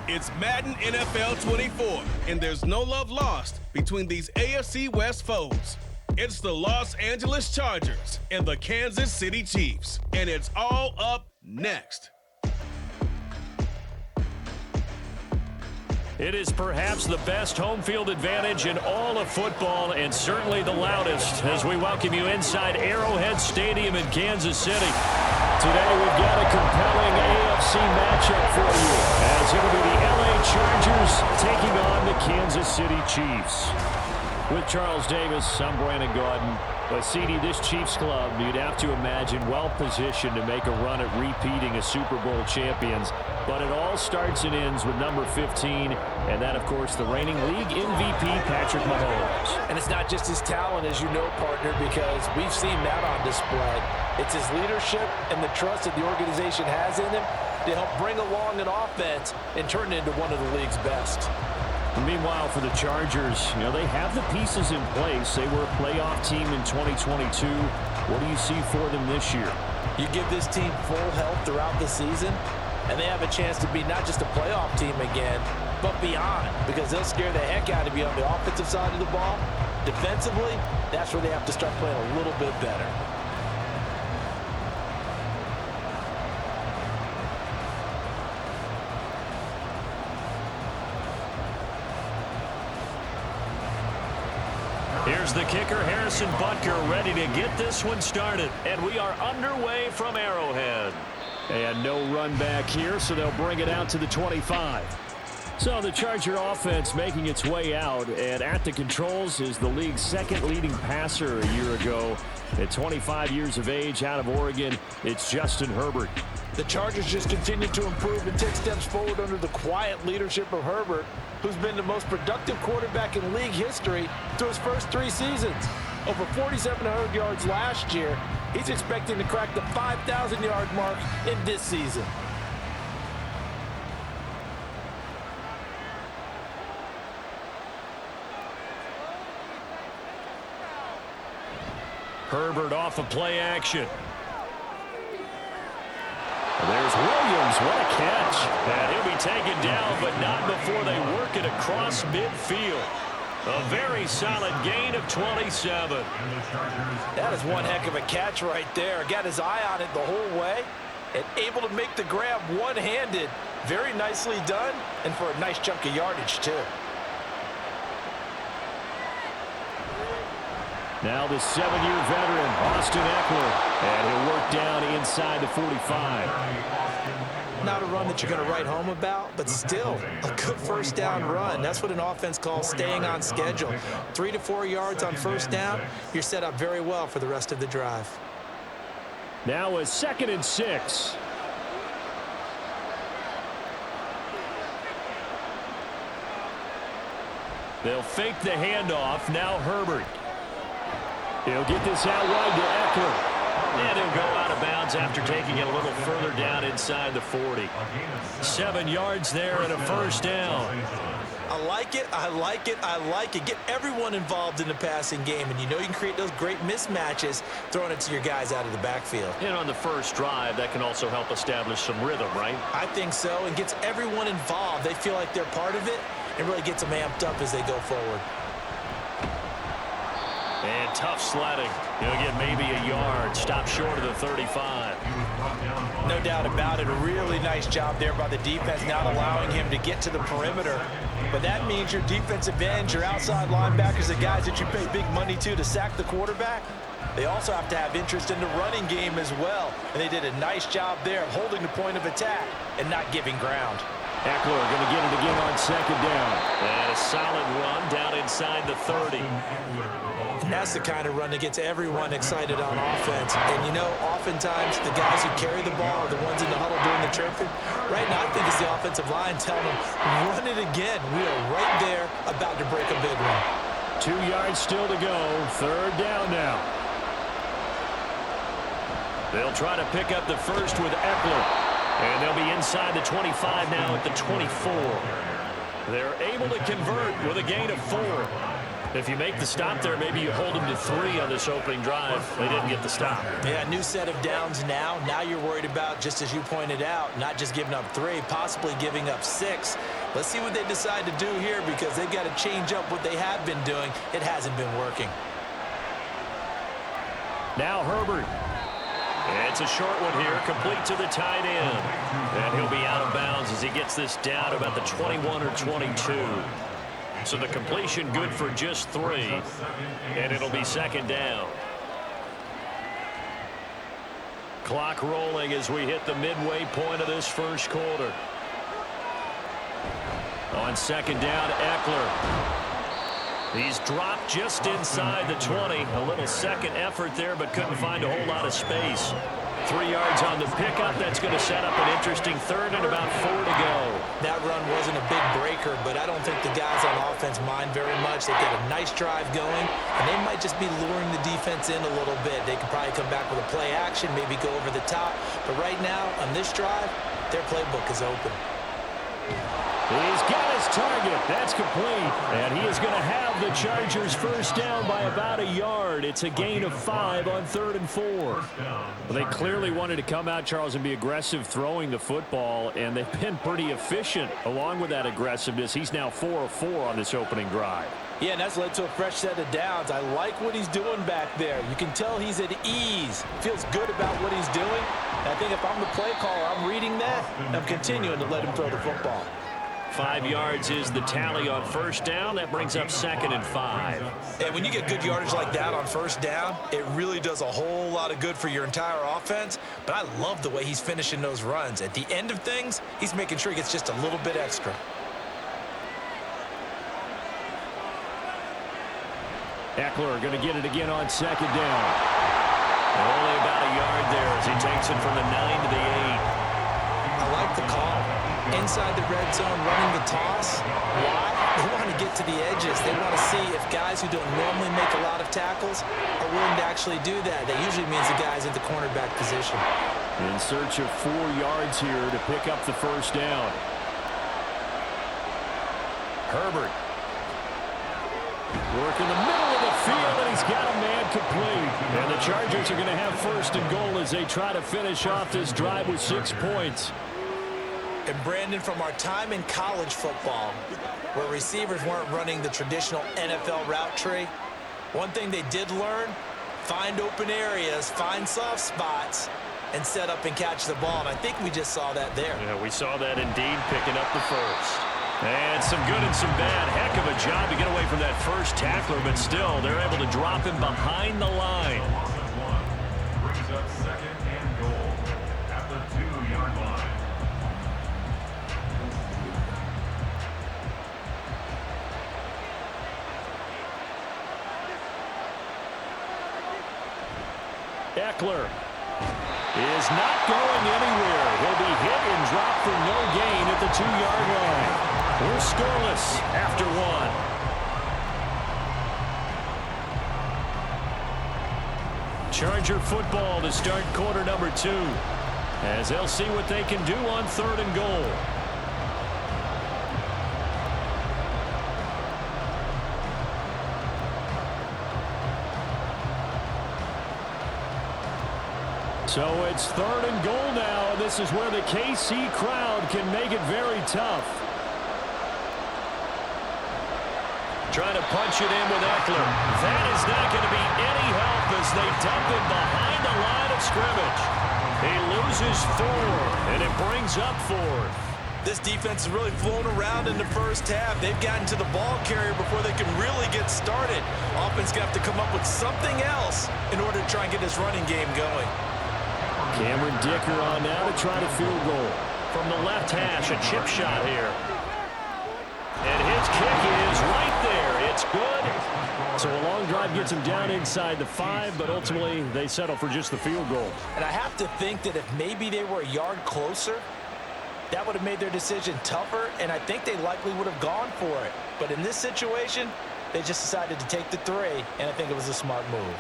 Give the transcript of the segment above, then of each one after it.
It's Madden NFL 24, and there's no love lost between these AFC West foes. It's the Los Angeles Chargers and the Kansas City Chiefs, and it's all up next. It is perhaps the best home field advantage in all of football, and certainly the loudest, as we welcome you inside Arrowhead Stadium in Kansas City. Today we've got a compelling AFC matchup for you, as it'll be the LA Chargers taking on the Kansas City Chiefs. With Charles Davis, I'm Brandon Gaudin. But CD, this Chiefs club, you'd have to imagine well-positioned to make a run at repeating as Super Bowl champions. But it all starts and ends with number 15, and that, of course, the reigning league MVP, Patrick Mahomes. And it's not just his talent, as you know, partner, because we've seen that on display. It's his leadership and the trust that the organization has in him to help bring along an offense and turn it into one of the league's best. Meanwhile, for the Chargers, they have the pieces in place. They were a playoff team in 2022. What do you see for them this year? You give this team full health throughout the season, and they have a chance to be not just a playoff team again, but beyond, because they'll scare the heck out of you on the offensive side of the ball. Defensively, that's where they have to start playing a little bit better. Here's the kicker, Harrison Butker, ready to get this one started. And we are underway from Arrowhead. And no run back here, so they'll bring it out to the 25. So the Charger offense making its way out, and at the controls is the league's second leading passer a year ago. At 25 years of age, out of Oregon, it's Justin Herbert. The Chargers just continue to improve and take steps forward under the quiet leadership of Herbert, who's been the most productive quarterback in league history through his first 3 seasons. Over 4,700 yards last year. He's expecting to crack the 5,000-yard mark in this season. Herbert off of play action. There's Williams. What a catch. And he'll be taken down, but not before they work it across midfield. A very solid gain of 27. That is one heck of a catch right there. Got his eye on it the whole way and able to make the grab one-handed. Very nicely done, and for a nice chunk of yardage, too. Now the 7-year veteran, Austin Eckler, and he'll work down inside the 45. Not a run that you're going to write home about, but still a good first down run. That's what an offense calls staying on schedule. 3 to 4 yards on first down, you're set up very well for the rest of the drive. Now a 2nd and 6. They'll fake the handoff. Now Herbert. He'll get this out wide to Eckler. And he'll go out of bounds after taking it a little further down inside the 40. 7 yards there and a first down. I like it, I like it, I like it. Get everyone involved in the passing game, and you know you can create those great mismatches throwing it to your guys out of the backfield. And on the first drive, that can also help establish some rhythm, right? I think so, and gets everyone involved. They feel like they're part of it, and really gets them amped up as they go forward. And tough sledding. He'll get maybe a yard. Stop short of the 35. No doubt about it. A really nice job there by the defense, not allowing him to get to the perimeter. But that means your defensive ends, your outside linebackers, the guys that you pay big money to sack the quarterback, they also have to have interest in the running game as well. And they did a nice job there of holding the point of attack and not giving ground. Eckler going to get it again on 2nd down. And a solid run down inside the 30. And that's the kind of run that gets everyone excited on offense. And, you know, oftentimes the guys who carry the ball are the ones in the huddle doing the chirping. Right now, I think it's the offensive line telling them, run it again. We are right there about to break a big one. 2 yards still to go. 3rd down now. They'll try to pick up the first with Eckler. And they'll be inside the 25 now at the 24. They're able to convert with a gain of 4. If you make the stop there, maybe you hold them to 3 on this opening drive. They didn't get the stop. Yeah, new set of downs now. Now you're worried about, just as you pointed out, not just giving up 3, possibly giving up 6. Let's see what they decide to do here because they've got to change up what they have been doing. It hasn't been working. Now Herbert. It's a short one here, complete to the tight end. And he'll be out of bounds as he gets this down about the 21 or 22. So the completion good for just 3, and it'll be second down. Clock rolling as we hit the midway point of this first quarter. On second down, Eckler. He's dropped just inside the 20. A little second effort there, but couldn't find a whole lot of space. 3 yards on the pickup. That's going to set up an interesting third and about 4 to go. That run wasn't a big breaker, but I don't think the guys on offense mind very much. They've got a nice drive going, and they might just be luring the defense in a little bit. They could probably come back with a play action, maybe go over the top. But right now, on this drive, their playbook is open. He's got his target. That's complete. And he is going to have the Chargers first down by about 1 yard. It's a gain of 5 on 3rd and 4. Well, they clearly wanted to come out, Charles, and be aggressive throwing the football, and they've been pretty efficient along with that aggressiveness. He's now 4 of 4 on this opening drive. Yeah, and that's led to a fresh set of downs. I like what he's doing back there. You can tell he's at ease. Feels good about what he's doing. And I think if I'm the play caller, I'm reading that, and I'm continuing to let him throw the football. 5 yards is the tally on first down. That brings up 2nd and 5. And when you get good yardage like that on first down, it really does a whole lot of good for your entire offense. But I love the way he's finishing those runs. At the end of things, he's making sure he gets just a little bit extra. Eckler going to get it again on second down. Only about 1 yard there as he takes it from the 9 to the 8. I like the call. Inside the red zone, running the toss. Why? They want to get to the edges. They want to see if guys who don't normally make a lot of tackles are willing to actually do that. That usually means the guys in the cornerback position. In search of 4 yards here to pick up the first down. Herbert. Work in the middle of the field, and he's got a man complete. And the Chargers are going to have 1st and goal as they try to finish off this drive with 6 points. And Brandon, from our time in college football, where receivers weren't running the traditional NFL route tree, one thing they did learn, find open areas, find soft spots, and set up and catch the ball. And I think we just saw that there. Yeah, we saw that indeed, picking up the first. And some good and some bad. Heck of a job to get away from that first tackler, but still, they're able to drop him behind the line. Brings up 2nd and goal at the 2-yard line. Eckler is not going anywhere. He'll be hit and dropped for no gain at the 2-yard line. We're scoreless after 1. Charger football to start quarter number 2, as they'll see what they can do on 3rd and goal. So it's 3rd and goal now, and this is where the KC crowd can make it very tough. Trying to punch it in with Eckler. That is not going to be any help as they dump him behind the line of scrimmage. He loses 4, and it brings up 4th. This defense has really flown around in the first half. They've gotten to the ball carrier before they can really get started. Offense going to have to come up with something else in order to try and get this running game going. Cameron Dicker on now to try to field goal. From the left hash, a chip shot here. And his kick is right there. It's good. So a long drive gets him down inside the 5, but ultimately they settle for just the field goal. And I have to think that if maybe they were a yard closer, that would have made their decision tougher, and I think they likely would have gone for it. But in this situation, they just decided to take the 3, and I think it was a smart move.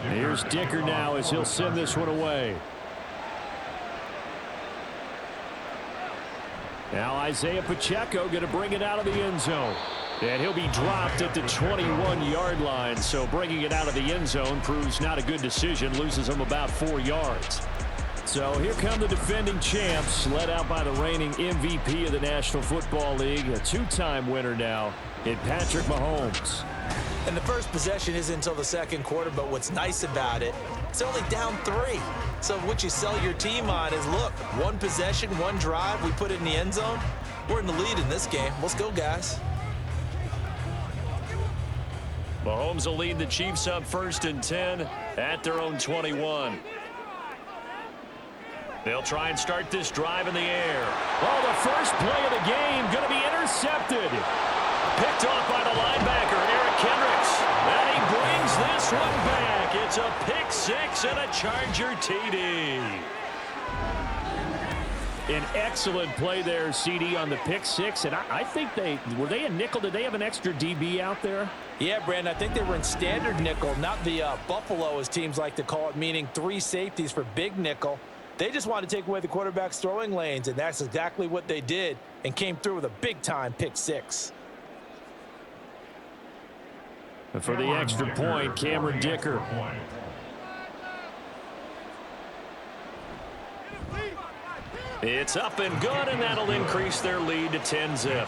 Here's Dicker now as he'll send this one away. Now Isaiah Pacheco going to bring it out of the end zone. And he'll be dropped at the 21-yard line. So bringing it out of the end zone proves not a good decision. Loses him about 4 yards. So here come the defending champs, led out by the reigning MVP of the National Football League, a two-time winner now in Patrick Mahomes. And the first possession isn't until the second quarter, but what's nice about it, it's only down 3. So what you sell your team on is, look, one possession, one drive, we put it in the end zone. We're in the lead in this game. Let's go, guys. Mahomes will lead the Chiefs up 1st and 10 at their own 21. They'll try and start this drive in the air. Oh, the first play of the game going to be intercepted. Picked off by the linebacker, Eric Kendricks. And he brings this one back. It's a pick 6 and a Charger TD. An excellent play there, CD, on the pick 6. And I think were they a nickel? Did they have an extra DB out there? Yeah, Brandon, I think they were in standard nickel, not the Buffalo, as teams like to call it, meaning 3 safeties for big nickel. They just wanted to take away the quarterback's throwing lanes, and that's exactly what they did and came through with a big-time pick 6. For the extra point, Cameron Dicker. It's up and good, and that'll increase their lead to 10-zip.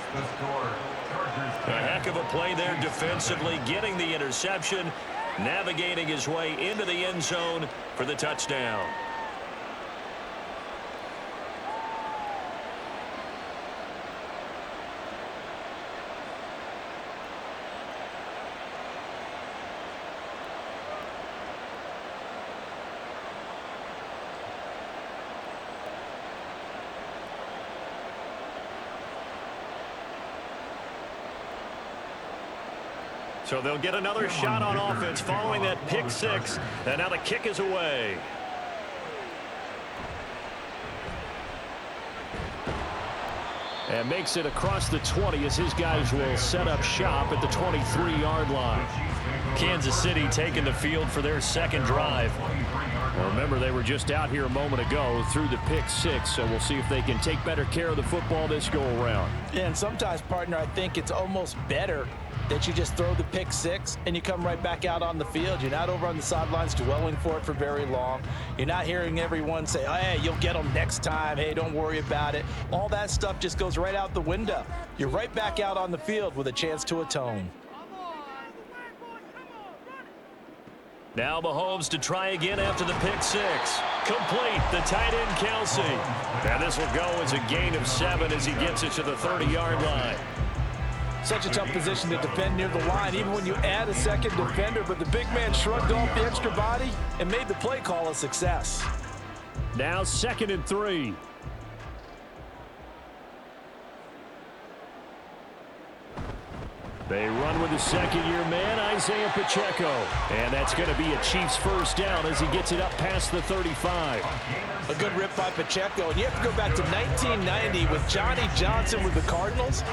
A heck of a play there defensively, getting the interception, navigating his way into the end zone for the touchdown. So they'll get another shot on offense following that pick 6. And now the kick is away. And makes it across the 20 as his guys will set up shop at the 23-yard line. Kansas City taking the field for their second drive. Well, remember, they were just out here a moment ago through the pick 6, so we'll see if they can take better care of the football this go-around. Yeah, and sometimes, partner, I think it's almost better that you just throw the pick 6 and you come right back out on the field. You're not over on the sidelines dwelling for it for very long. You're not hearing everyone say, oh, hey, you'll get them next time. Hey, don't worry about it. All that stuff just goes right out the window. You're right back out on the field with a chance to atone. Now Mahomes to try again after the pick 6. Complete, the tight end Kelsey. And this will go as a gain of 7 as he gets it to the 30-yard line. Such a tough position to defend near the line, even when you add a second defender, but the big man shrugged off the extra body and made the play call a success. Now 2nd and 3. They run with the second-year man, Isaiah Pacheco. And that's going to be a Chiefs first down as he gets it up past the 35. A good rip by Pacheco. And you have to go back to 1990 with Johnny Johnson with the Cardinals.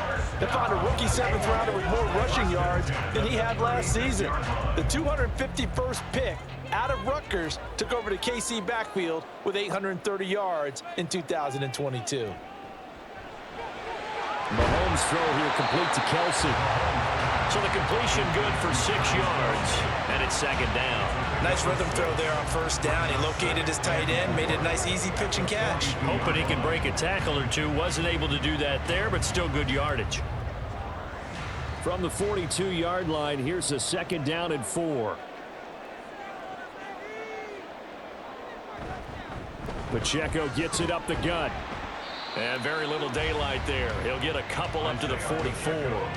They found a rookie 7th rounder with more rushing yards than he had last season. The 251st pick out of Rutgers took over the KC backfield with 830 yards in 2022. Mahomes throw here complete to Kelsey. So the completion good for 6 yards, and it's 2nd down. Nice rhythm throw there on 1st down. He located his tight end, made it a nice easy pitch and catch. Hoping he can break a tackle or two. Wasn't able to do that there, but still good yardage. From the 42-yard line, here's a 2nd down and 4. Pacheco gets it up the gut. And very little daylight there. He'll get a couple up to the 44.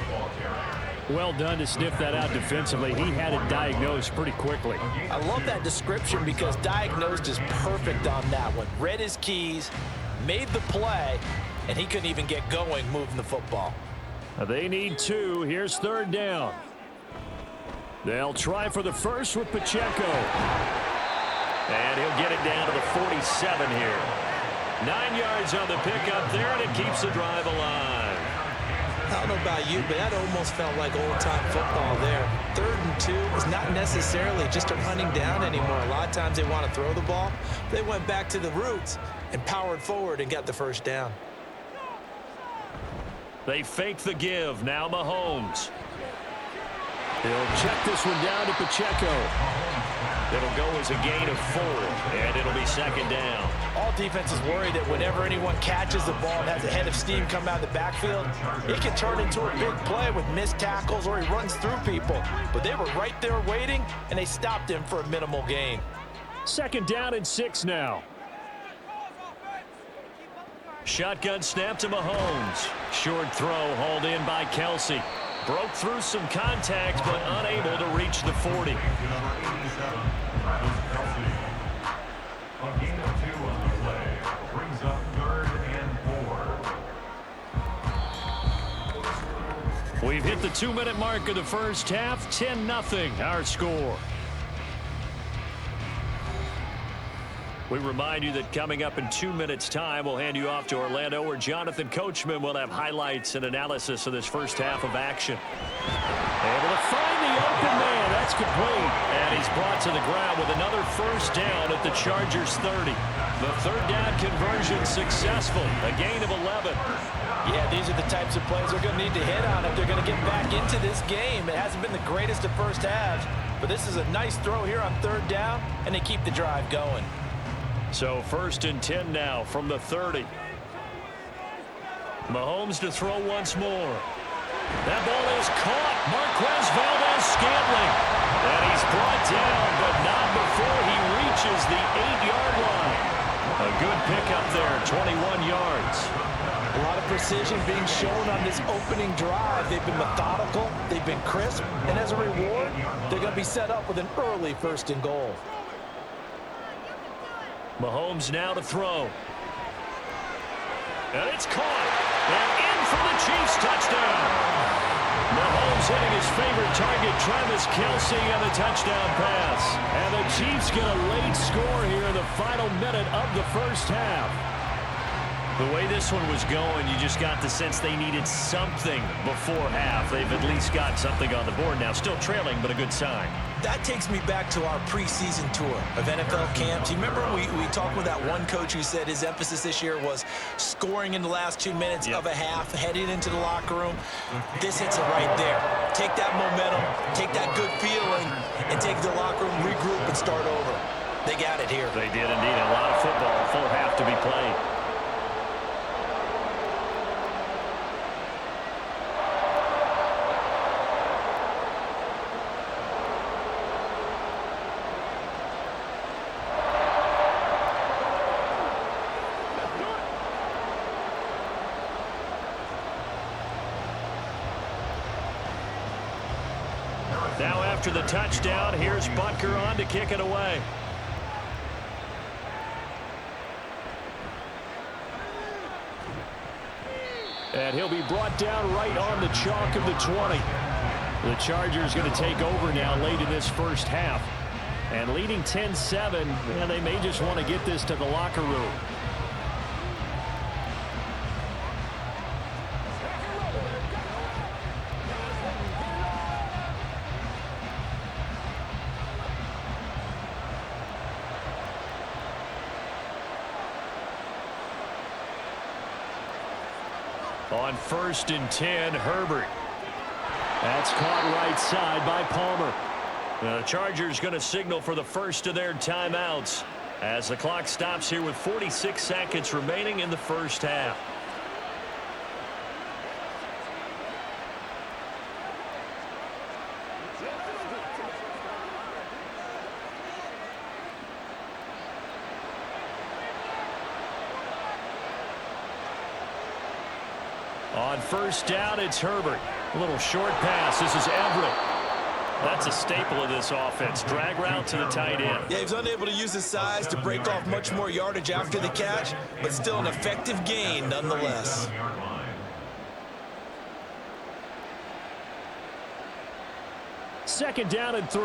Well done to sniff that out defensively. He had it diagnosed pretty quickly. I love that description because diagnosed is perfect on that one. Read his keys, made the play, and he couldn't even get going moving the football. They need 2. Here's 3rd down. They'll try for the first with Pacheco. And he'll get it down to the 47 here. 9 yards on the pickup there, and it keeps the drive alive. I don't know about you, but that almost felt like old-time football there. 3rd and 2 is not necessarily just a running down anymore. A lot of times they want to throw the ball. They went back to the roots and powered forward and got the first down. They fake the give. Now Mahomes. He'll check this one down to Pacheco. It'll go as a gain of 4, and it'll be 2nd down. All defenses worry that whenever anyone catches the ball and has a head of steam come out of the backfield, it can turn into a big play with missed tackles or he runs through people. But they were right there waiting, and they stopped him for a minimal gain. 2nd down and 6 now. Shotgun snap to Mahomes. Short throw hauled in by Kelsey. Broke through some contact, but unable to reach the 40. Number 87, Travis Kelsey. A gain of 2 on the play. Brings up 3rd and 4. We've hit the 2-minute mark of the first half. 10-0 our score. We remind you that coming up in 2 minutes' time, we'll hand you off to Orlando, where Jonathan Coachman will have highlights and analysis of this first half of action. Able to find the open man. That's complete. And he's brought to the ground with another first down at the Chargers' 30. The 3rd down conversion successful. A gain of 11. Yeah, these are the types of plays they're going to need to hit on if they're going to get back into this game. It hasn't been the greatest of first halves, but this is a nice throw here on 3rd down, and they keep the drive going. So 1st and 10 now from the 30. Mahomes to throw once more. That ball is caught. Marquez Valdez-Scantling. And he's brought down, but not before he reaches the 8-yard line. A good pickup there, 21 yards. A lot of precision being shown on this opening drive. They've been methodical, they've been crisp, and as a reward, they're going to be set up with an early 1st and goal. Mahomes now to throw. And it's caught. And in for the Chiefs touchdown. Mahomes hitting his favorite target, Travis Kelsey, and the touchdown pass. And the Chiefs get a late score here in the final minute of the first half. The way this one was going, you just got the sense they needed something before half. They've at least got something on the board now. Still trailing, but a good sign. That takes me back to our preseason tour of NFL camps. You remember we talked with that one coach who said his emphasis this year was scoring in the last 2 minutes of a half, heading into the locker room. This hits it right there. Take that momentum, take that good feeling, and take the locker room, regroup, and start over. They got it here. They did indeed. A lot of football, a full half to be played. Now after the touchdown, here's Butker on to kick it away. And he'll be brought down right on the chalk of the 20. The Chargers going to take over now late in this first half. And leading 10-7, and they may just want to get this to the locker room. On 1st and 10, Herbert. That's caught right side by Palmer. The Chargers going to signal for the first of their timeouts as the clock stops here with 46 seconds remaining in the first half. On 1st down, it's Herbert. A little short pass. This is Everett. That's a staple of this offense. Drag route to the tight end. Yeah, he was unable to use his size to break off much more yardage after the catch, but still an effective gain nonetheless. Second down and 3.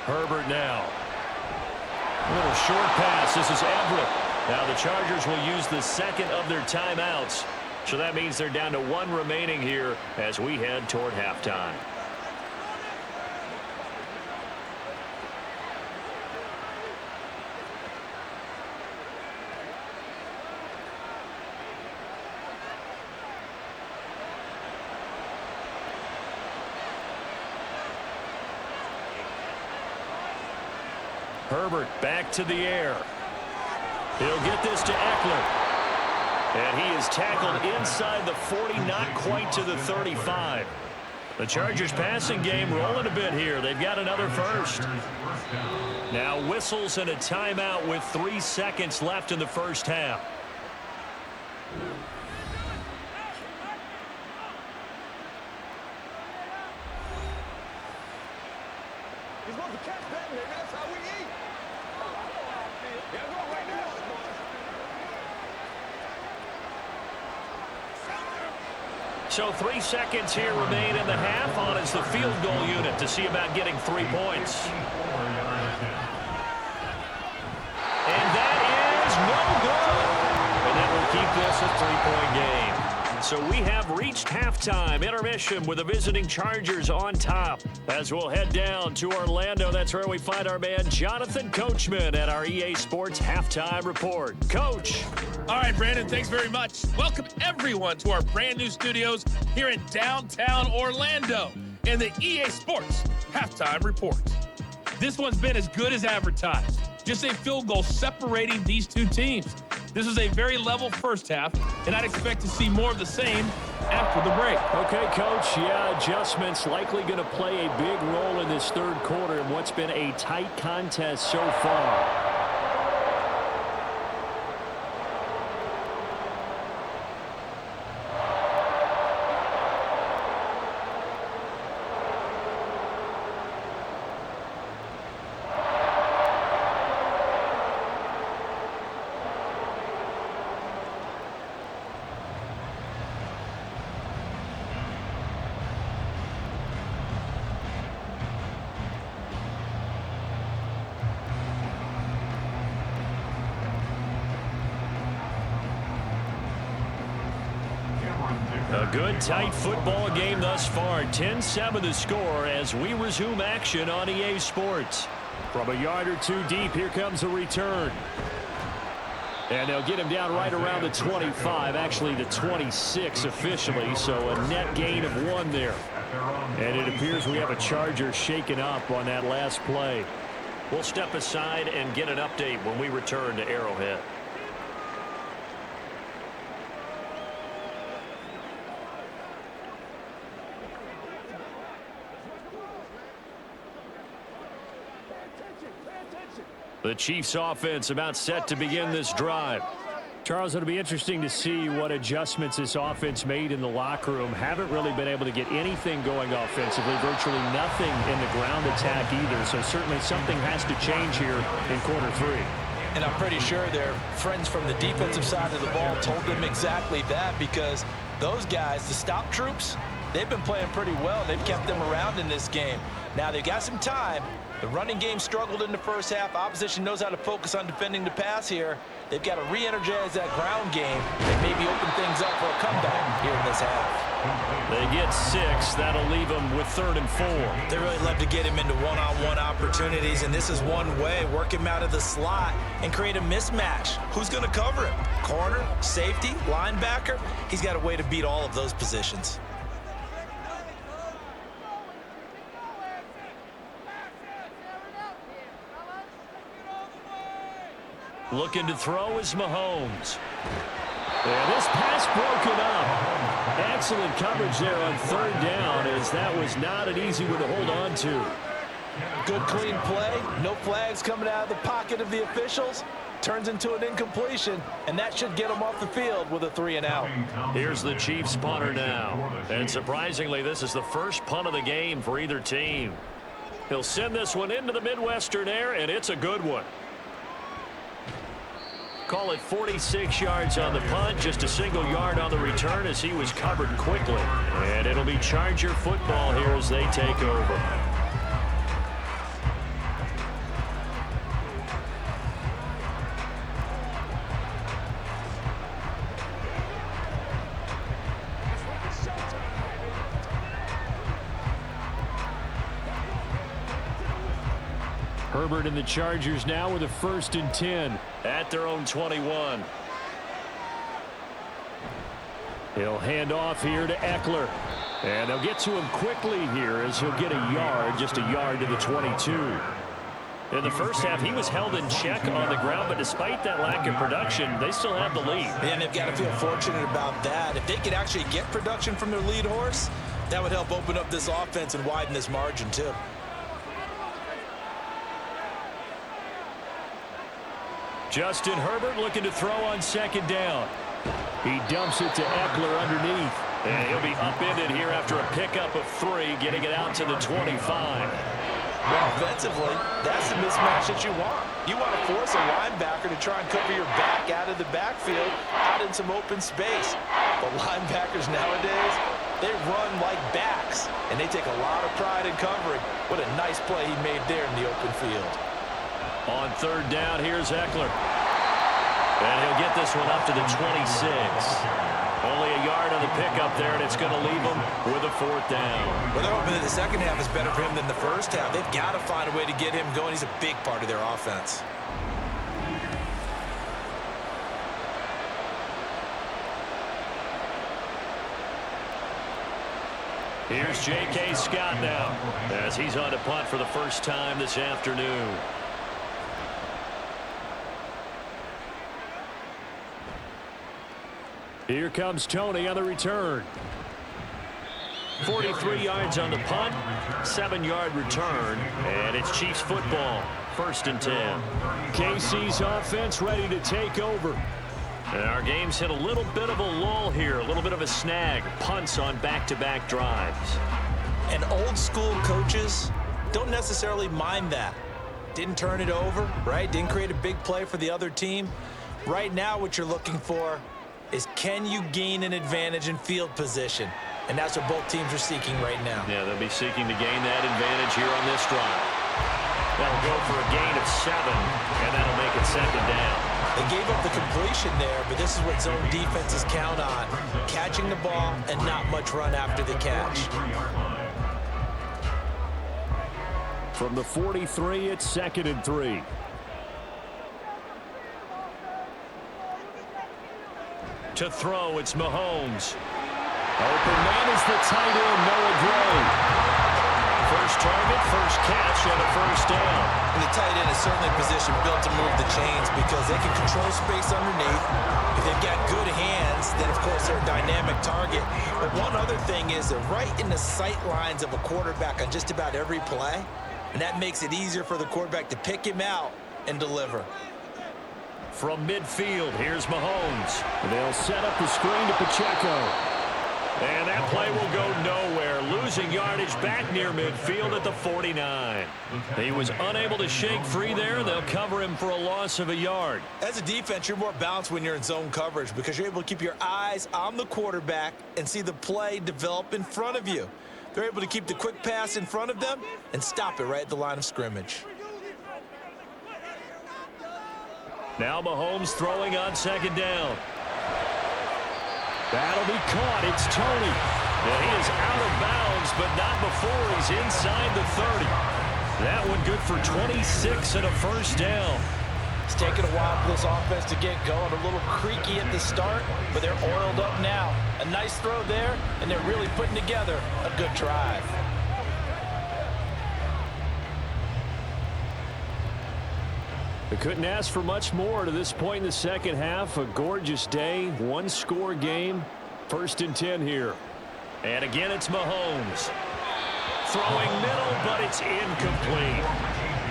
Herbert now. A little short pass. This is Everett. Now the Chargers will use the second of their timeouts. So that means they're down to one remaining here as we head toward halftime. Herbert back to the air. He'll get this to Eckler. And he is tackled inside the 40, not quite to the 35. The Chargers passing game rolling a bit here. They've got another first. Now whistles and a timeout with 3 seconds left in the first half. So 3 seconds here remain in the half. On is the field goal unit to see about getting 3 points. And that is no good. And that will keep this a 3-point game. So we have reached halftime. Intermission with the visiting Chargers on top. As we'll head down to Orlando, that's where we find our man Jonathan Coachman at our EA Sports Halftime Report. Coach. All right, Brandon, thanks very much. Welcome, everyone, to our brand new studios here in downtown Orlando in the EA Sports Halftime Report. This one's been as good as advertised. Just a field goal separating these two teams. This is a very level first half, and I'd expect to see more of the same after the break. Okay, Coach, yeah, adjustments likely going to play a big role in this third quarter in what's been a tight contest so far. A good, tight football game thus far. 10-7 the score as we resume action on EA Sports. From a yard or two deep, here comes the return. And they'll get him down right around the 25, actually the 26 officially, so a net gain of 1 there. And it appears we have a Charger shaken up on that last play. We'll step aside and get an update when we return to Arrowhead. The Chiefs offense about set to begin this drive. Charles, it'll be interesting to see what adjustments this offense made in the locker room. Haven't really been able to get anything going offensively, virtually nothing in the ground attack either. So certainly something has to change here in quarter 3. And I'm pretty sure their friends from the defensive side of the ball told them exactly that, because those guys, the stop troops, they've been playing pretty well. They've kept them around in this game. Now they've got some time. The running game struggled in the first half. Opposition knows how to focus on defending the pass here. They've got to re-energize that ground game and maybe open things up for a comeback here in this half. They get 6. That'll leave them with 3rd and 4. They really love to get him into one-on-one opportunities, and this is one way. Work him out of the slot and create a mismatch. Who's going to cover him? Corner, safety, linebacker? He's got a way to beat all of those positions. Looking to throw is Mahomes. And this pass broken up. Excellent coverage there on 3rd down, as that was not an easy one to hold on to. Good clean play. No flags coming out of the pocket of the officials. Turns into an incompletion, and that should get them off the field with a 3-and-out. Here's the Chiefs punter now. And surprisingly, this is the first punt of the game for either team. He'll send this one into the Midwestern air, and it's a good one. Call it 46 yards on the punt, just a single yard on the return as he was covered quickly. And it'll be Charger football here as they take over. Herbert and the Chargers now with a 1st and 10 at their own 21. He'll hand off here to Eckler. And they'll get to him quickly here as he'll get a yard, just a yard to the 22. In the first half, he was held in check on the ground, but despite that lack of production, they still have the lead. And they've got to feel fortunate about that. If they could actually get production from their lead horse, that would help open up this offense and widen this margin too. Justin Herbert looking to throw on 2nd down. He dumps it to Eckler underneath. And he'll be upended here after a pickup of 3, getting it out to the 25. Well, offensively, that's the mismatch that you want. You want to force a linebacker to try and cover your back out of the backfield, out in some open space. But linebackers nowadays, they run like backs, and they take a lot of pride in covering. What a nice play he made there in the open field. On 3rd down, here's Eckler. And he'll get this one up to the 26. Only a yard on the pickup there, and it's going to leave him with a 4th down. Well, they're hoping that the second half is better for him than the first half. They've got to find a way to get him going. He's a big part of their offense. Here's J.K. Scott now as he's on to punt for the first time this afternoon. Here comes Tony on the return. 43 yards on the punt, 7-yard return, and it's Chiefs football, 1st and 10. KC's offense ready to take over. And our game's hit a little bit of a lull here, a little bit of a snag. Punts on back-to-back drives. And old school coaches don't necessarily mind that. Didn't turn it over, right? Didn't create a big play for the other team. Right now what you're looking for is, can you gain an advantage in field position? And that's what both teams are seeking right now. Yeah, they'll be seeking to gain that advantage here on this drive. That'll go for a gain of 7, and that'll make it 2nd down. They gave up the completion there, but this is what zone defenses count on. Catching the ball and not much run after the catch. From the 43, it's 2nd and 3. To throw, it's Mahomes. Open man is the tight end, Noah Gray. First target, first catch, and a 1st down. And the tight end is certainly a position built to move the chains because they can control space underneath. If they've got good hands, then of course they're a dynamic target. But one other thing is they're right in the sight lines of a quarterback on just about every play. And that makes it easier for the quarterback to pick him out and deliver. From midfield, here's Mahomes. They'll set up the screen to Pacheco. And that play will go nowhere. Losing yardage back near midfield at the 49. He was unable to shake free there. They'll cover him for a loss of a yard. As a defense, you're more balanced when you're in zone coverage because you're able to keep your eyes on the quarterback and see the play develop in front of you. They're able to keep the quick pass in front of them and stop it right at the line of scrimmage. Now Mahomes throwing on 2nd down. That'll be caught. It's Tony. And he is out of bounds, but not before he's inside the 30. That one good for 26 and a 1st down. It's taken a while for this offense to get going. A little creaky at the start, but they're oiled up now. A nice throw there, and they're really putting together a good drive. They couldn't ask for much more to this point in the second half. A gorgeous day, one-score game. 1st and 10 here. And again, it's Mahomes. Throwing middle, but it's incomplete.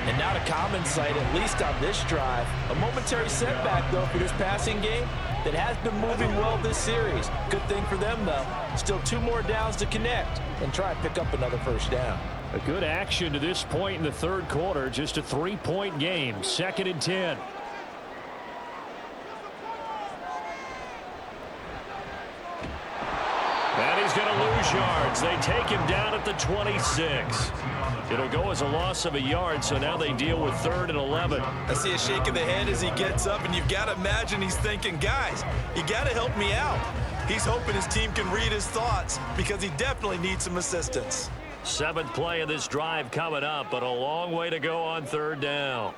And not a common sight, at least on this drive. A momentary setback, though, for this passing game that has been moving well this series. Good thing for them, though. Still 2 more downs to connect and try and pick up another 1st down. A good action to this point in the 3rd quarter. Just a 3-point game. 2nd and 10. And he's going to lose yards. They take him down at the 26. It'll go as a loss of a yard, so now they deal with 3rd and 11. I see a shake of the head as he gets up, and you've got to imagine he's thinking, guys, you got to help me out. He's hoping his team can read his thoughts because he definitely needs some assistance. Seventh play of this drive coming up, but a long way to go on third down.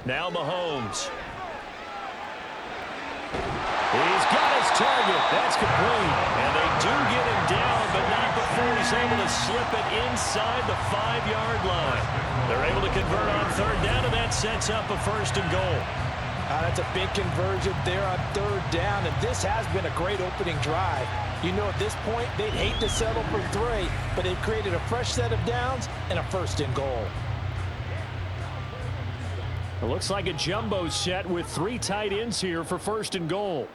Now Mahomes. He's got his target. That's complete. And they do get him down, but not before he's able to slip it inside the 5-yard line. They're able to convert on third down, and that sets up a first and goal. That's a big conversion there on third down, and this has been a great opening drive. You know, at this point, they'd hate to settle for 3, but they've created a fresh set of downs and a first and goal. It looks like a jumbo set with 3 tight ends here for first and goal.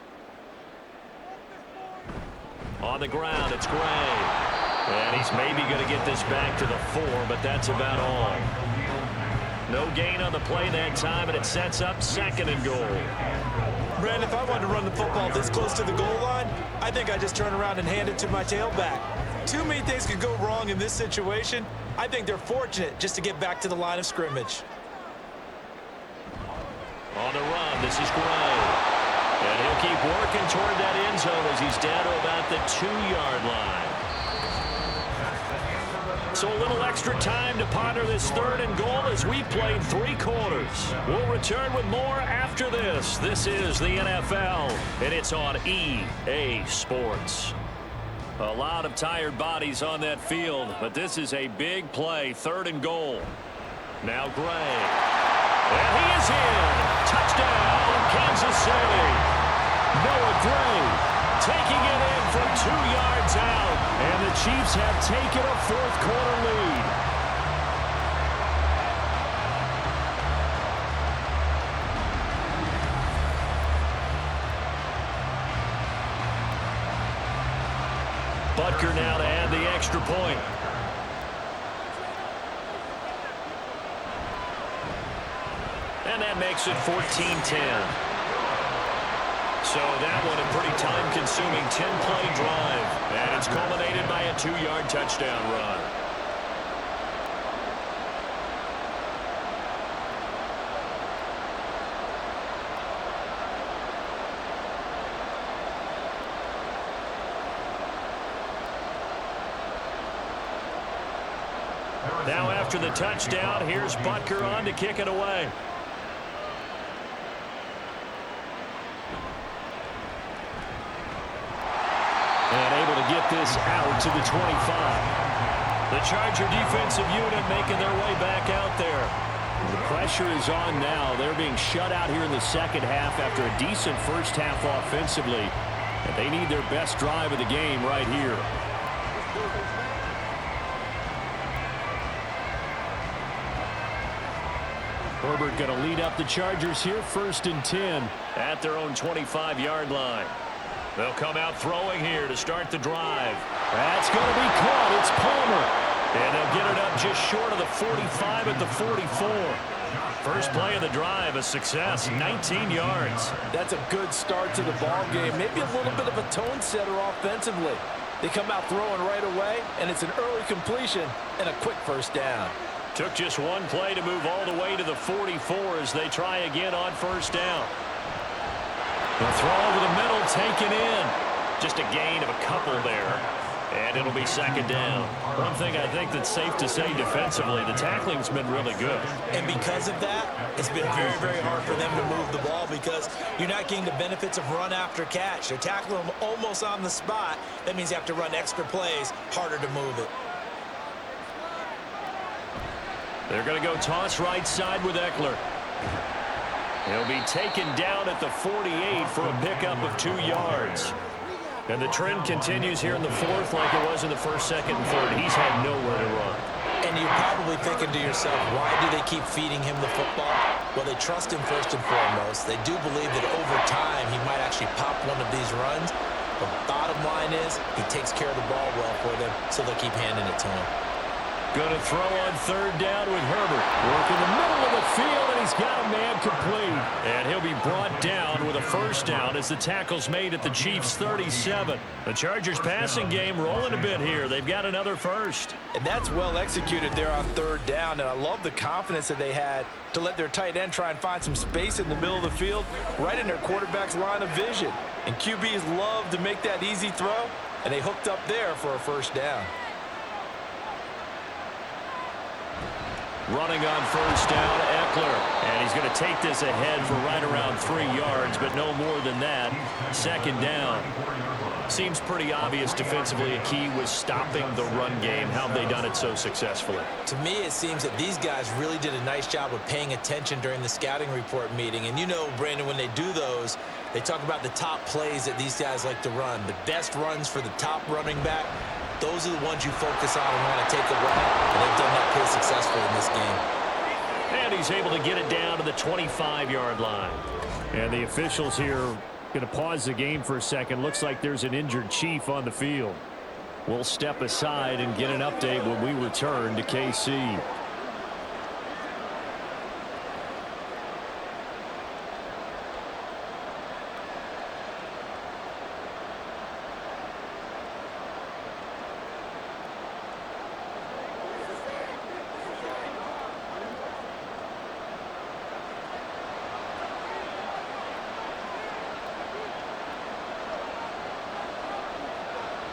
On the ground, it's Gray. And he's maybe going to get this back to the 4, but that's about all. No gain on the play that time, and it sets up second and goal. Brandon, if I wanted to run the football this close to the goal line, I think I just turn around and hand it to my tailback. Too many things could go wrong in this situation. I think they're fortunate just to get back to the line of scrimmage. On the run, this is Gray. And he'll keep working toward that end zone as he's down to about the 2-yard line. So a little extra time to ponder this third and goal as we played 3 quarters. We'll return with more after this. This is the NFL, and it's on EA Sports. A lot of tired bodies on that field, but this is a big play, third and goal. Now Gray. And he is in. Touchdown, Kansas City. Noah Gray taking it in from 2 yards out. And the Chiefs have taken a fourth-quarter lead. Butker now to add the extra point. And that makes it 14-10. So that one a pretty time-consuming 10-play drive. And it's culminated by a 2-yard touchdown run. Now after the touchdown, here's Butker on to kick it away. And able to get this out to the 25. The Charger defensive unit making their way back out there. The pressure is on now. They're being shut out here in the second half after a decent first half offensively. And they need their best drive of the game right here. Herbert going to lead up the Chargers here, 1st and 10 at their own 25-yard line. They'll come out throwing here to start the drive. That's going to be caught. It's Palmer. And they'll get it up just short of the 45 at the 44. First play of the drive, a success, 19 yards. That's a good start to the ball game. Maybe a little bit of a tone setter offensively. They come out throwing right away, and it's an early completion and a quick first down. Took just one play to move all the way to the 44 as they try again on first down. The throw over the middle, taken in. Just a gain of a couple there. And it'll be second down. One thing I think that's safe to say defensively, the tackling's been really good. And because of that, it's been very, very hard for them to move the ball because you're not getting the benefits of run after catch. They're tackling them almost on the spot. That means you have to run extra plays, harder to move it. They're going to go toss right side with Eckler. He'll be taken down at the 48 for a pickup of 2 yards. And the trend continues here in the fourth like it was in the first, second, and third. He's had nowhere to run. And you're probably thinking to yourself, why do they keep feeding him the football? Well, they trust him first and foremost. They do believe that over time he might actually pop one of these runs. But bottom line is he takes care of the ball well for them, so they'll keep handing it to him. Going to throw on third down with Herbert. Work in the middle of the field, and he's got a man complete. And he'll be brought down with a first down as the tackle's made at the Chiefs' 37. The Chargers' passing game rolling a bit here. They've got another first. And that's well executed there on third down, and I love the confidence that they had to let their tight end try and find some space in the middle of the field, right in their quarterback's line of vision. And QBs love to make that easy throw, And they hooked up there for a first down. Running on first down, Eckler. And he's going to take this ahead for right around 3 yards, but no more than that. Second down. Seems pretty obvious defensively a key was stopping the run game. How have they done it so successfully? To me, it seems that these guys really did a nice job of paying attention during the scouting report meeting. And you know, Brandon, when they do those, they talk about the top plays that these guys like to run. The best runs for the top running back, those are the ones you focus on and want to take away. And they've done that pretty successfully in this game. And he's able to get it down to the 25-yard line. And the officials here going to pause the game for a second. Looks like there's an injured Chief on the field. We'll step aside and get an update when we return to KC.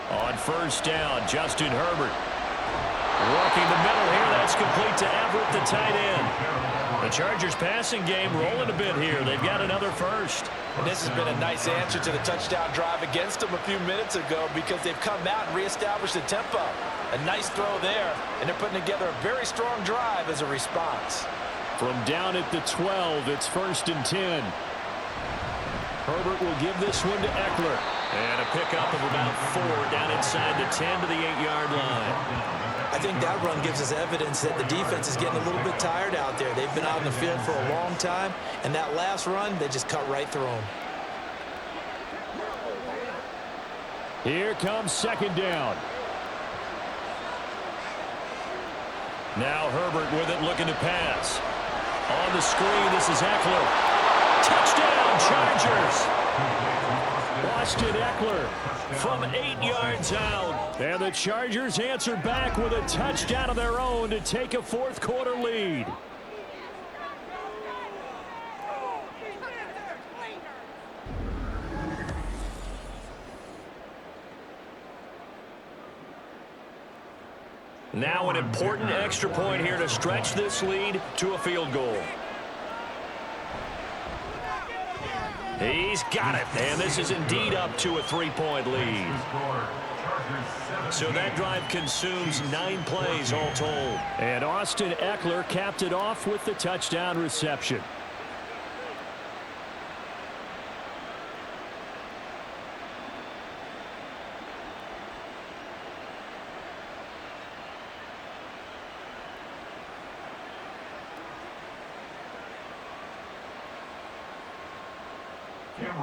On first down, Justin Herbert. Working the middle here. That's complete to Everett, the tight end. The Chargers passing game rolling a bit here. They've got another first. And this has been a nice answer to the touchdown drive against them a few minutes ago because they've come out and reestablished the tempo. A nice throw there, and they're putting together a very strong drive as a response. From down at the 12, it's 1st and 10. Herbert will give this one to Eckler. And a pickup of about 4 down inside the 10 to the 8-yard line. I think that run gives us evidence that the defense is getting a little bit tired out there. They've been out in the field for a long time, and that last run, they just cut right through them. Here comes second down. Now Herbert with it, looking to pass. On the screen, this is Eckler. Touchdown, Chargers! Austin Eckler from 8 yards out. And the Chargers answer back with a touchdown of their own to take a fourth-quarter lead. Now an important extra point here to stretch this lead to a field goal. He's got it, and this is indeed up to a 3-point lead. So that drive consumes 9 plays all told. And Austin Eckler capped it off with the touchdown reception.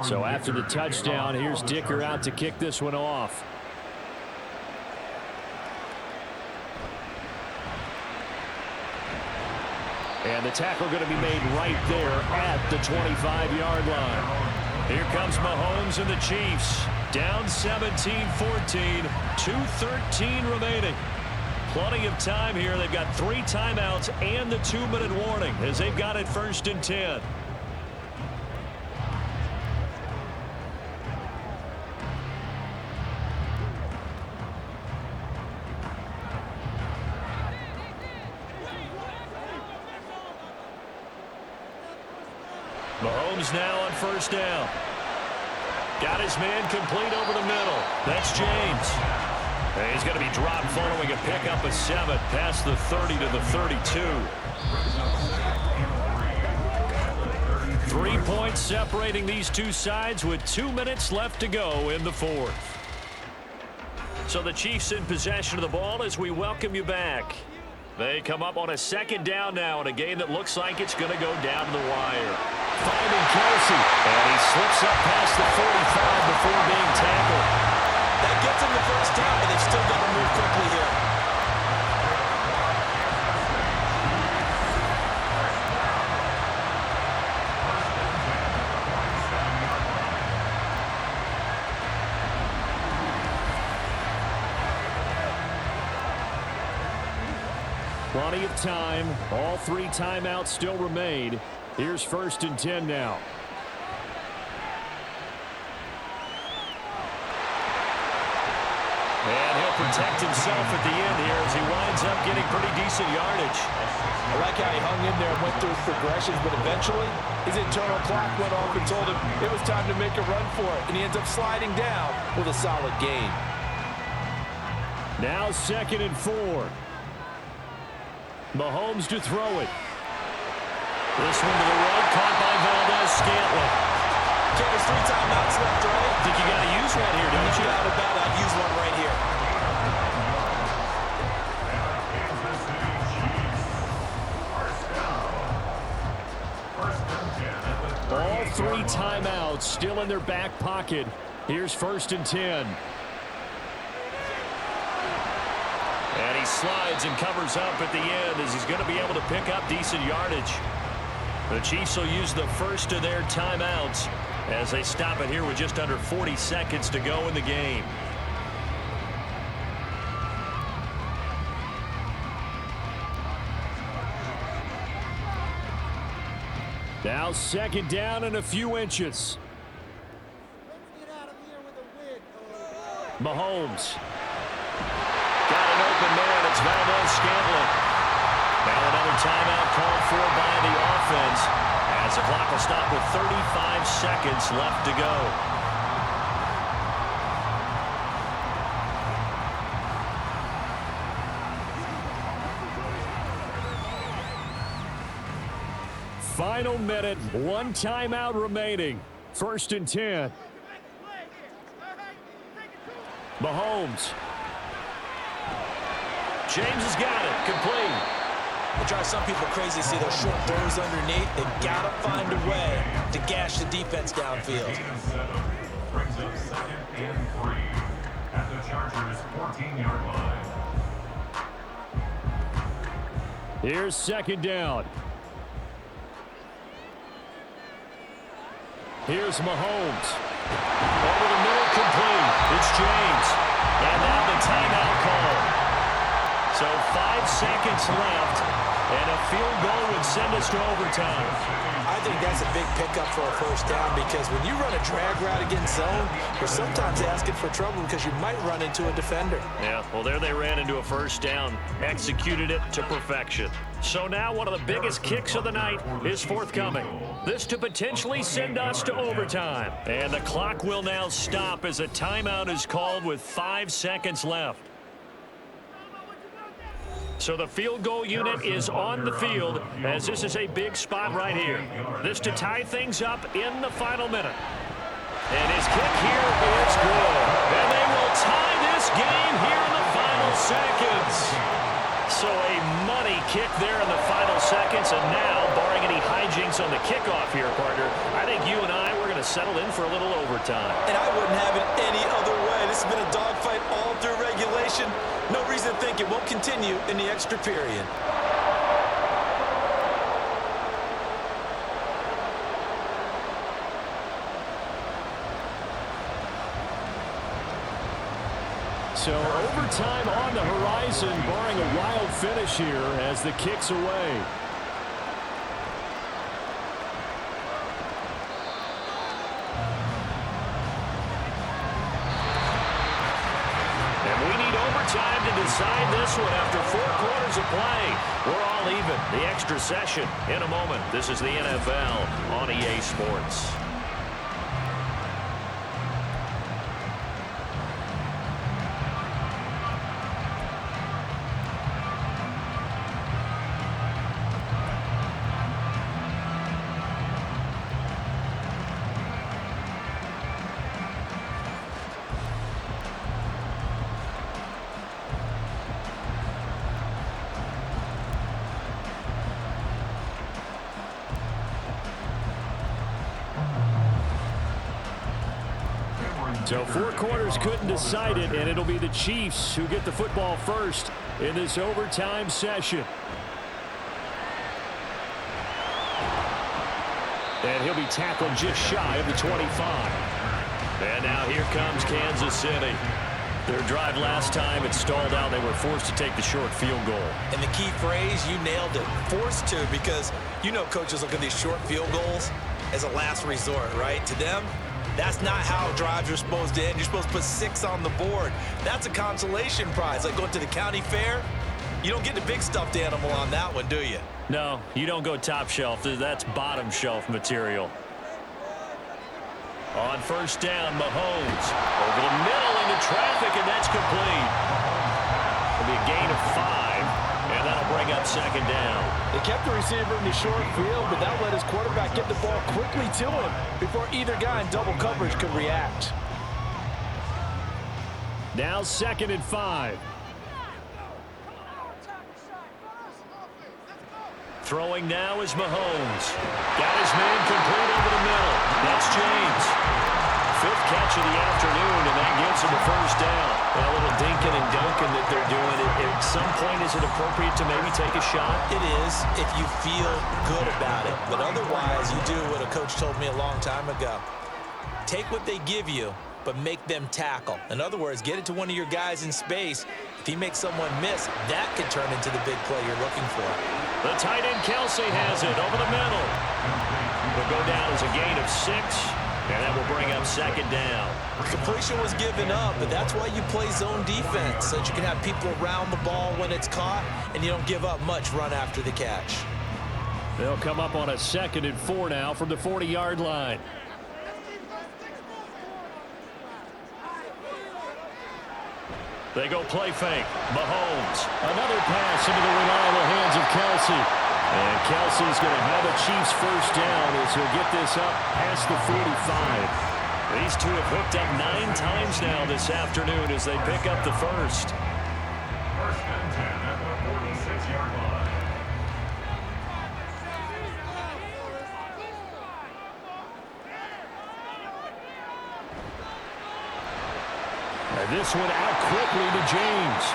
So after the touchdown, here's Dicker out to kick this one off. And the tackle going to be made right there at the 25-yard line. Here comes Mahomes and the Chiefs. Down 17-14, 2:13 remaining. Plenty of time here. They've got 3 timeouts and the 2-minute warning as they've got it 1st and 10. Mahomes now on first down. Got his man complete over the middle. That's James. And he's going to be dropped following a pickup of 7 past the 30 to the 32. 3 points separating these two sides with 2 minutes left to go in the 4th. So the Chiefs in possession of the ball as we welcome you back. They come up on a second down now in a game that looks like it's going to go down to the wire. Finding Kelsey, and he slips up past the 45 before being tackled. That gets him the first down, but they've still got to move quickly here. Plenty of time. All 3 timeouts still remain. Here's 1st and 10 now. protect himself at the end here as he winds up getting pretty decent yardage. I like how he hung in there and went through his progressions, but eventually his internal clock went off and told him it was time to make a run for it, and he ends up sliding down with a solid gain. Now 2nd and 4. Mahomes to throw it. This one to the right, caught by Valdez-Scantling. Okay, there's 3 timeouts left, right? I think you got to use one here, don't you? No doubt about it. I'd use one right here. All 3 timeouts still in their back pocket. Here's 1st and 10. And he slides and covers up at the end as he's going to be able to pick up decent yardage. The Chiefs will use the first of their timeouts as they stop it here with just under 40 seconds to go in the game. Now 2nd down and a few inches. Mahomes. Got an open man. It's Valdez-Scantling. Now another timeout called for by the offense as the clock will stop with 35 seconds left to go. Final minute, 1 timeout remaining. 1st and 10. Mahomes. James has got it. Complete. It drives some people crazy to see those short throws underneath. They've got to find a way to gash the defense downfield. Brings up 2nd and 3 at the Chargers' 14-yard line. Here's 2nd down. Here's Mahomes. Over the middle, complete. It's James. And now the timeout call. So 5 seconds left, and a field goal would send us to overtime. I think that's a big pickup for a 1st down because when you run a drag route against zone, you're sometimes asking for trouble because you might run into a defender. Yeah, well, there they ran into a 1st down, executed it to perfection. So now one of the biggest kicks of the night is forthcoming. This to potentially send us to overtime. And the clock will now stop as a timeout is called with 5 seconds left. So the field goal unit is on the field as this is a big spot right here. This to tie things up in the final minute. And his kick here is good. And they will tie this game here in the final seconds. So a money kick there in the final seconds. And now, barring any hijinks on the kickoff here, partner, I think you and I, we're going to settle in for a little overtime. And I wouldn't have it any other way. This has been a dogfight all through regulation. No reason to think it won't continue in the extra period. So overtime on the horizon, barring a wild finish here as the kick's away. And we need overtime to decide this one after 4 quarters of play. We're all even. The extra session in a moment. This is the NFL on EA Sports. So 4 quarters couldn't decide it, and it'll be the Chiefs who get the football first in this overtime session. And he'll be tackled just shy of the 25. And now here comes Kansas City. Their drive last time, it stalled out. They were forced to take the short field goal. And the key phrase, you nailed it. Forced to, because you know coaches look at these short field goals as a last resort, right? To them, That's not how drives are supposed to end. You're supposed to put 6 on the board. That's a consolation prize, like going to the county fair. You don't get the big stuffed animal on that one, do you? No, you don't go top shelf. That's bottom shelf material. On first down, Mahomes over the middle into traffic, and that's complete. It'll be a gain of 5, and that'll bring up second down. They kept the receiver in the short field, but that let his quarterback get the ball quickly to him before either guy in double coverage could react. Now 2nd and 5. Throwing now is Mahomes. Got his man complete over the middle. That's James. 5th catch of the afternoon, and that gets him a first down. A little dinking and dunking that they're doing. At some point, is it appropriate to maybe take a shot? It is, if you feel good about it. But otherwise, you do what a coach told me a long time ago. Take what they give you, but make them tackle. In other words, get it to one of your guys in space. If he makes someone miss, that could turn into the big play you're looking for. The tight end Kelsey has it over the middle. Will go down as a gain of 6, and that will bring up second down. The completion was given up, but that's why you play zone defense, so that you can have people around the ball when it's caught, and you don't give up much run after the catch. They'll come up on a 2nd and 4 now from the 40-yard line. They go play fake. Mahomes. Another pass into the reliable hands of Kelsey. And Kelsey's going to have a Chiefs first down as he'll get this up past the 45. These two have hooked up 9 times now this afternoon as they pick up the first. 1st and 10 at the 46-yard line. And this one out quickly to James.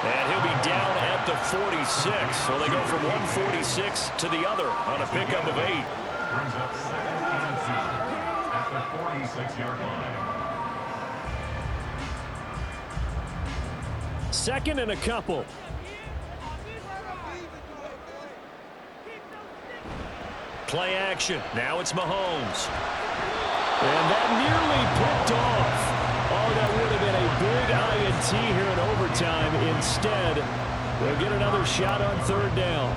And he'll be down at the 46. So they go from 146 to the other on a pickup of 8. Brings up 2nd and 2 at the 46-yard line. 2nd and a couple. Play action. Now it's Mahomes. And that nearly picked off. Oh, that would have been a big INT here in overtime. Instead, they'll get another shot on 3rd down.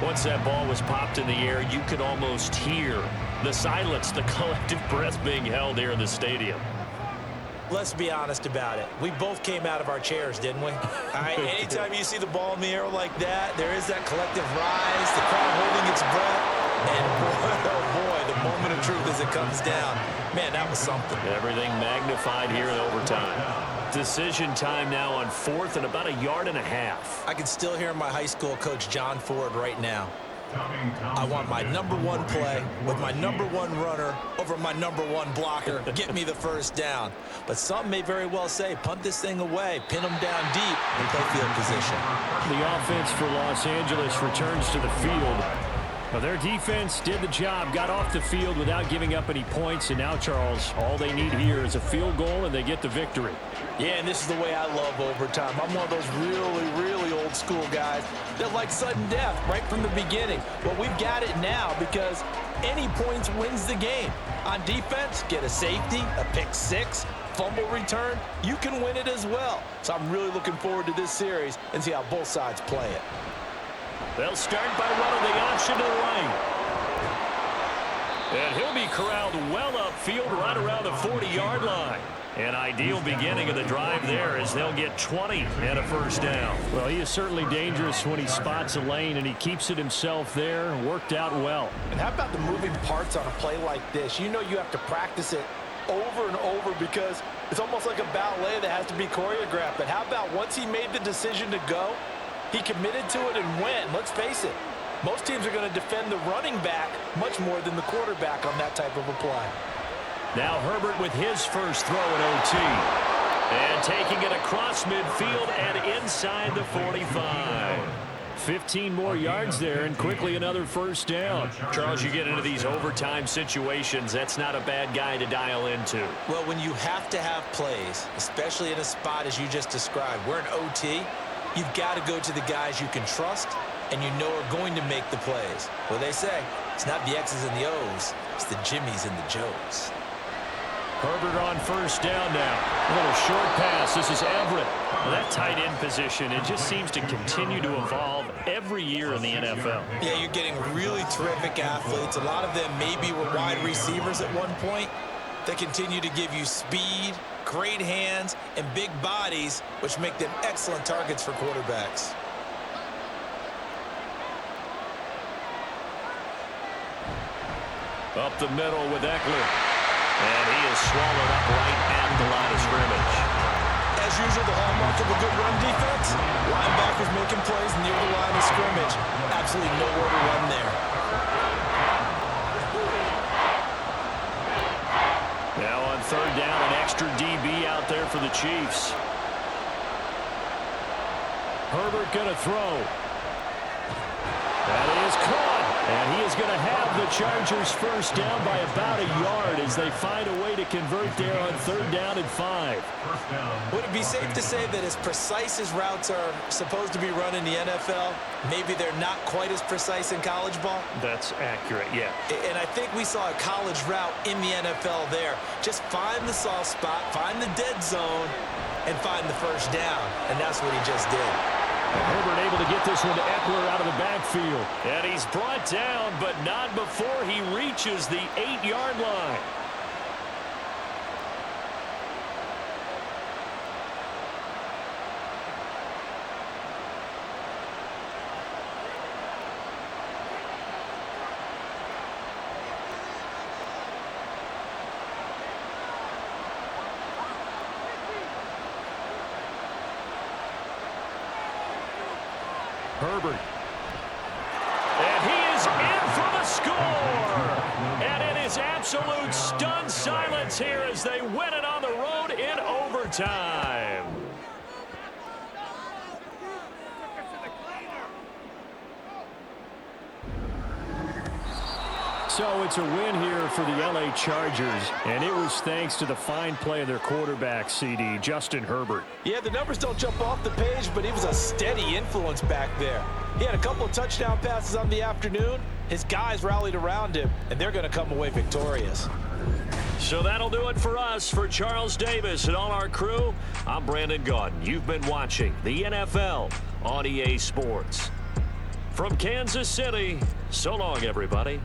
Once that ball was popped in the air, you could almost hear the silence, the collective breath being held here in the stadium. Let's be honest about it. We both came out of our chairs, didn't we? All right, anytime you see the ball in the air like that, there is that collective rise, the crowd holding its breath, and boy, oh boy, the moment of truth as it comes down. Man, that was something. Everything magnified here in overtime. Decision time now on 4th and about 1.5 yards. I can still hear my high school coach, John Ford, right now. I want my #1 play with my #1 runner over my #1 blocker. Get me the first down. But some may very well say, punt this thing away, pin them down deep, and play field position. The offense for Los Angeles returns to the field. Well, their defense did the job, got off the field without giving up any points, and now, Charles, all they need here is a field goal, and they get the victory. Yeah, and this is the way I love overtime. I'm one of those really, really old school guys that like sudden death right from the beginning. Well, we've got it now because any points wins the game. On defense, get a safety, a pick 6, fumble return, you can win it as well. So I'm really looking forward to this series and see how both sides play it. They'll start by running the option to the right. And he'll be corralled well upfield right around the 40-yard line. An ideal beginning of the drive there as they'll get 20 and a first down. Well, he is certainly dangerous when he spots a lane, and he keeps it himself there. Worked out well. And how about the moving parts on a play like this? You know you have to practice it over and over because it's almost like a ballet that has to be choreographed. But how about once he made the decision to go, he committed to it and went. Let's face it, most teams are going to defend the running back much more than the quarterback on that type of a play. Now Herbert with his first throw at OT. And taking it across midfield and inside the 45. 15 more yards there and quickly another first down. Charles, you get into these overtime situations, that's not a bad guy to dial into. Well, when you have to have plays, especially in a spot as you just described, we're in OT, you've got to go to the guys you can trust and you know are going to make the plays. Well, they say it's not the X's and the O's, it's the Jimmys and the Joes. Herbert on first down now. A little short pass. This is Everett. Well, that tight end position, it just seems to continue to evolve every year in the NFL. Yeah, you're getting really terrific athletes. A lot of them maybe were wide receivers at one point. They continue to give you speed, great hands, and big bodies, which make them excellent targets for quarterbacks. Up the middle with Eckler. And he is swallowed up right at the line of scrimmage. As usual, the hallmark of a good run defense, linebackers making plays near the line of scrimmage. Absolutely nowhere to run there. Now on third down, an extra DB out there for the Chiefs. Herbert going to throw. That is caught. And he is going to have the Chargers first down by about a yard as they find a way to convert there on third down and 5. Would it be safe to say that as precise as routes are supposed to be run in the NFL, maybe they're not quite as precise in college ball? That's accurate, yeah. And I think we saw a college route in the NFL there. Just find the soft spot, find the dead zone, and find the first down. And that's what he just did. Herbert able to get this one to Eckler out of the backfield. And he's brought down, but not before he reaches the 8-yard line. Herbert. And he is in for the score. And it is absolute stunned silence here as they win it on the road in overtime. So it's a win here for the LA Chargers, and it was thanks to the fine play of their quarterback, CD, Justin Herbert. Yeah, the numbers don't jump off the page, but he was a steady influence back there. He had a couple of touchdown passes on the afternoon. His guys rallied around him, and they're going to come away victorious. So that'll do it for us. For Charles Davis and all our crew, I'm Brandon Gaudin. You've been watching the NFL on EA Sports. From Kansas City, so long, everybody.